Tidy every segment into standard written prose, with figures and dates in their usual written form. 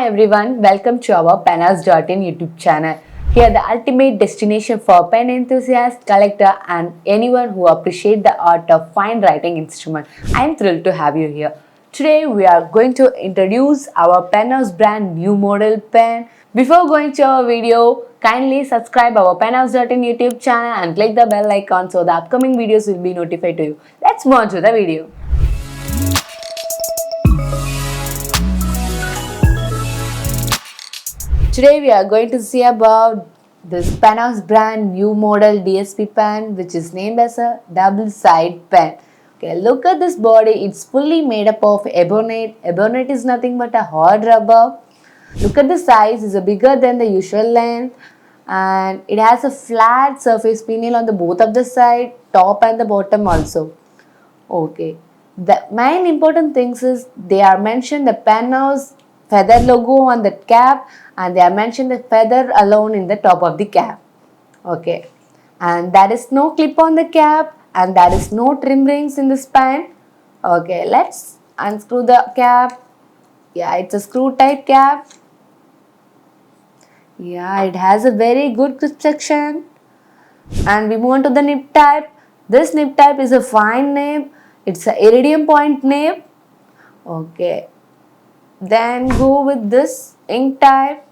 Hi everyone, welcome to our PenHousein YouTube channel. Here the ultimate destination for pen enthusiasts, collector and anyone who appreciate the art of fine writing instrument. I am thrilled to have you here. Today we are going to introduce our PenHouse brand new model pen. Before going to our video, kindly subscribe our PenHousein YouTube channel and click the bell icon so the upcoming videos will be notified to you. Let's move on to the video. Today we are going to see about this PenHouse brand new model DSP pen, which is named as a double side pen. Okay, look at this body. It's fully made up of ebonite. Ebonite is nothing but a hard rubber. Look at the size. It's bigger than the usual length, and it has a flat surface pinion on the both of the side, top and the bottom also. Okay. The main important things is they are mentioned the PenHouse feather logo on the cap, and they are mentioned the feather alone in the top of the cap. Okay. And there is no clip on the cap, and there is no trim rings in the span. Okay. Let's unscrew the cap. Yeah, it's a screw type cap. Yeah, it has a very good grip section. And we move on to the nib type. This nib type is a fine nib. It's a iridium point nib. Okay. Then go with this ink type.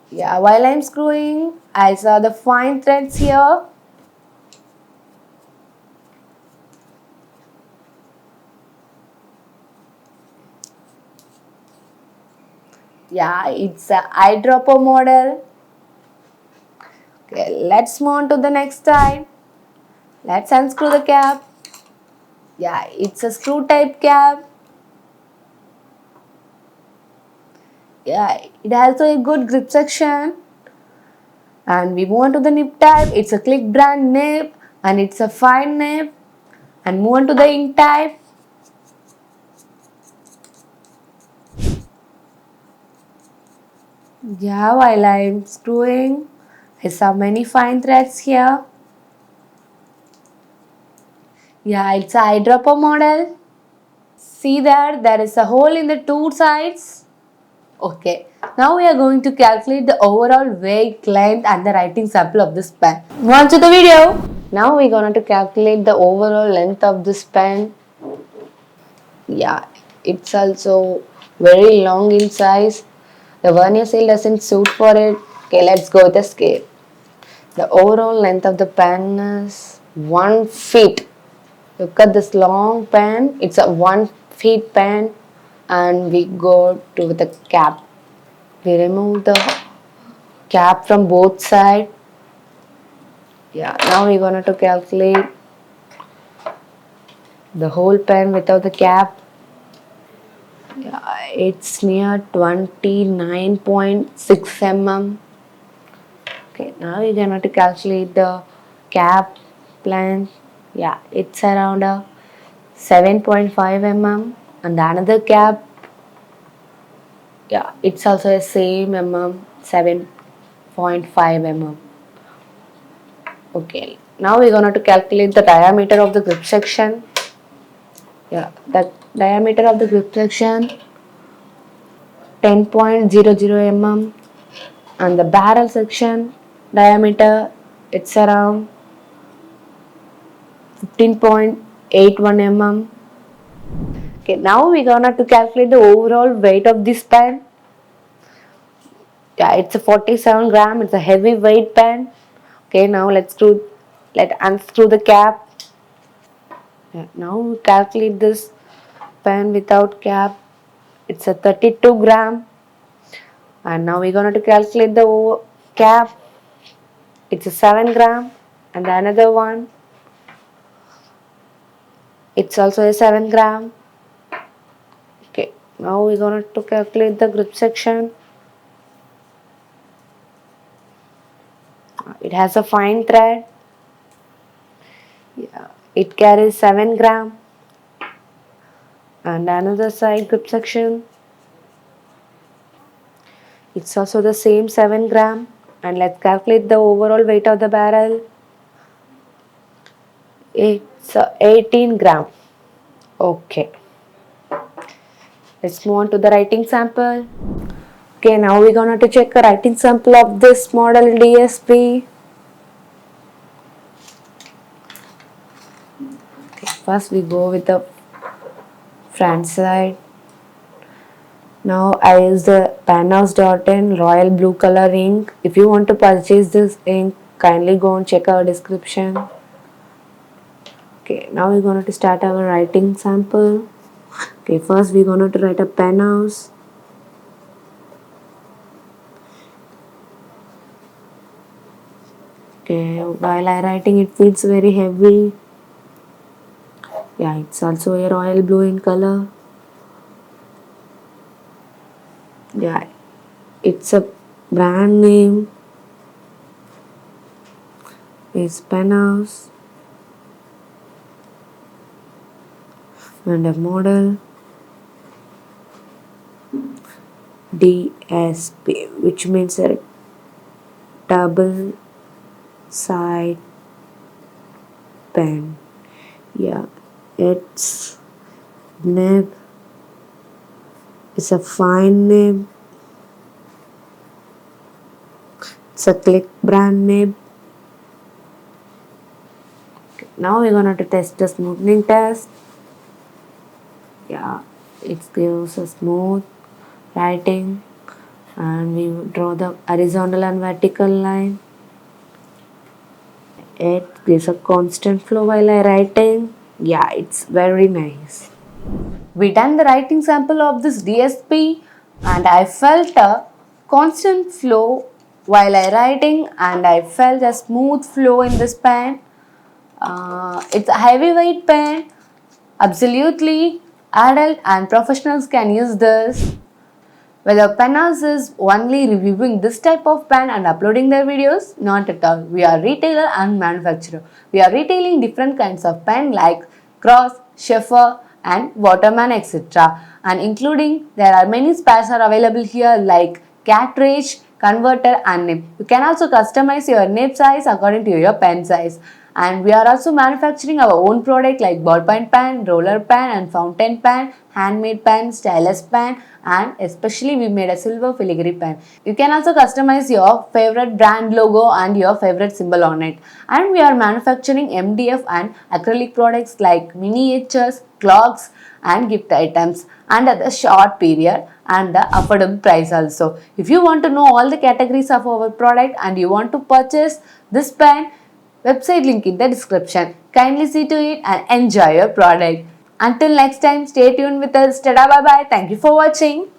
Yeah, while I'm screwing, I saw the fine threads here. Yeah, it's a eyedropper model. Okay, let's move on to the next side. Let's unscrew the cap. Yeah, it's a screw type cap. Yeah, it has a good grip section. And we move on to the nib type. It's a click brand nib and it's a fine nib. And move on to the ink type. Yeah, while I'm screwing, I saw many fine threads here. Yeah, it's a eyedropper model. See there is a hole in the two sides. Okay, now we are going to calculate the overall weight, length and the writing sample of this pen. On to the video. Now we're going to calculate the overall length of this pen. Yeah, it's also very long in size. The vernier seal doesn't suit for it. Okay, let's go with the scale. The overall length of the pen is 1 feet. Look at this long pen. It's a 1 feet pen, and we go to the cap. We remove the cap from both sides. Yeah, now we're going to calculate the whole pen without the cap. Yeah, it's near 29.6 mm. Okay, now we're going to calculate the cap length. Yeah, it's around 7.5 mm. And the another cap, yeah, it's also the same 7.5 mm. Okay, now we're going to calculate the diameter of the grip section. Yeah, the diameter of the grip section 10.00 mm, and the barrel section diameter it's around 15.81 mm. Okay, now we're gonna to calculate the overall weight of this pen. Yeah, it's a 47 gram. It's a heavy weight pen. Okay, now let's unscrew the cap. Yeah, now we calculate this pen without cap. It's a 32 gram. And now we're going to calculate the cap. It's a 7 gram. And another one, it's also a 7 gram. Okay, now we're going to calculate the grip section. It has a fine thread. Yeah, it carries 7 gram. And another side grip section, it's also the same 7 gram. And let's calculate the overall weight of the barrel. It's 18 gram. Okay. Let's move on to the writing sample. Okay, now we're gonna to check a writing sample of this model DSP. Okay, first we go with the front side. Now I use the PenHousein royal blue color ink. If you want to purchase this ink, kindly go and check our description. Okay, now we're going to start our writing sample. Okay, first we're going to write a PenHouse. Okay, while I writing it feels very heavy. Yeah, it's also a royal blue in color. Yeah, it's a brand name. It's PenHouse. And a model DSP, which means a double side pen. Yeah, its nib is a fine nib. It's a click brand nib. Okay, now we're gonna test the smoothing test. Yeah, it gives a smooth writing, and we draw the horizontal and vertical line. It gives a constant flow while I writing. Yeah, it's very nice. We done the writing sample of this DSP, and I felt a constant flow while I writing, and I felt a smooth flow in this pen. It's a heavyweight pen. Absolutely, adult and professionals can use this. Whether PenHouse is only reviewing this type of pen and uploading their videos, not at all. We are retailer and manufacturer. We are retailing different kinds of pen like Cross, Shepherd and Waterman etc. And including there are many spares are available here like cartridge, converter and nib. You can also customize your nib size according to your pen size. And we are also manufacturing our own product like ballpoint pen, roller pen and fountain pen, handmade pen, stylus pen and especially we made a silver filigree pen. You can also customize your favorite brand logo and your favorite symbol on it. And we are manufacturing MDF and acrylic products like miniatures, clocks and gift items and at the short period and the affordable price also. If you want to know all the categories of our product and you want to purchase this pen, website link in the description. Kindly see to it and enjoy your product. Until next time, stay tuned with us. Tada, bye bye. Thank you for watching.